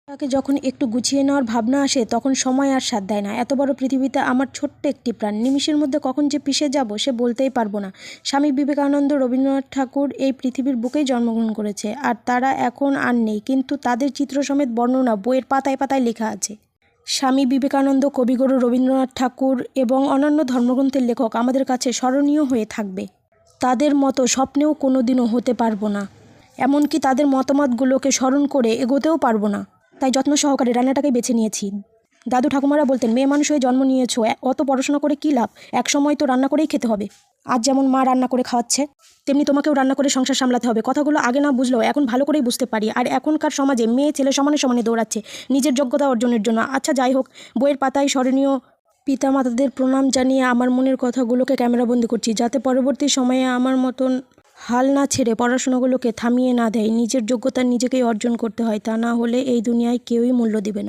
তাকে যখন একটু গুছিয়ে নেওয়ার ভাবনা আসে তখন সময় আর সাথ দেয় না। এত বড় পৃথিবীতে আমার ছোট্ট একটি প্রাণ, নিমিষের মধ্যে কখন যে পিষে যাব সে বলতেই পারবো না। স্বামী বিবেকানন্দ, রবীন্দ্রনাথ ঠাকুর এই পৃথিবীর বুকেই জন্মগ্রহণ করেছে, আর তারা এখন আর নেই, কিন্তু তাদের চিত্র সমেত বর্ণনা বইয়ের পাতায় পাতায় লেখা আছে। স্বামী বিবেকানন্দ, কবিগুরু রবীন্দ্রনাথ ঠাকুর এবং অন্যান্য ধর্মগ্রন্থের লেখক আমাদের কাছে স্মরণীয় হয়ে থাকবে। তাদের মতো স্বপ্নেও কোনোদিনও হতে পারবো না, এমনকি তাদের মতামতগুলোকে স্মরণ করে এগোতেও পারবো না। তাই যত্ন সহকারে রান্নাটাকেই বেছে নিয়েছি। দাদু ঠাকুমারা বলতেন, মেয়ে মানুষ হয়ে জন্ম নিয়েছো, অত পড়াশোনা করে কী লাভ, এক সময় তো রান্না করেই খেতে হবে। আজ যেমন মা রান্না করে খাওয়াচ্ছে, তেমনি তোমাকেও রান্না করে সংসার সামলাতে হবে। কথাগুলো আগে না বুঝলেও এখন ভালো করেই বুঝতে পারি। আর এখনকার সমাজে মেয়ে ছেলে সমানে সমানে দৌড়াচ্ছে নিজের যোগ্যতা অর্জনের জন্য। আচ্ছা যাই হোক, বইয়ের পাতায় স্মরণীয় পিতামাতাদের প্রণাম জানিয়ে আমার মনের কথাগুলোকে ক্যামেরাবন্দি করছি, যাতে পরবর্তী সময়ে আমার মতন হাল না ছেড়ে পড়াশোনাগুলোকে থামিয়ে না দেয়। নিজের যোগ্যতা নিজেকেই অর্জন করতে হয়, তা না হলে এই দুনিয়ায় কেউই মূল্য দিবে না।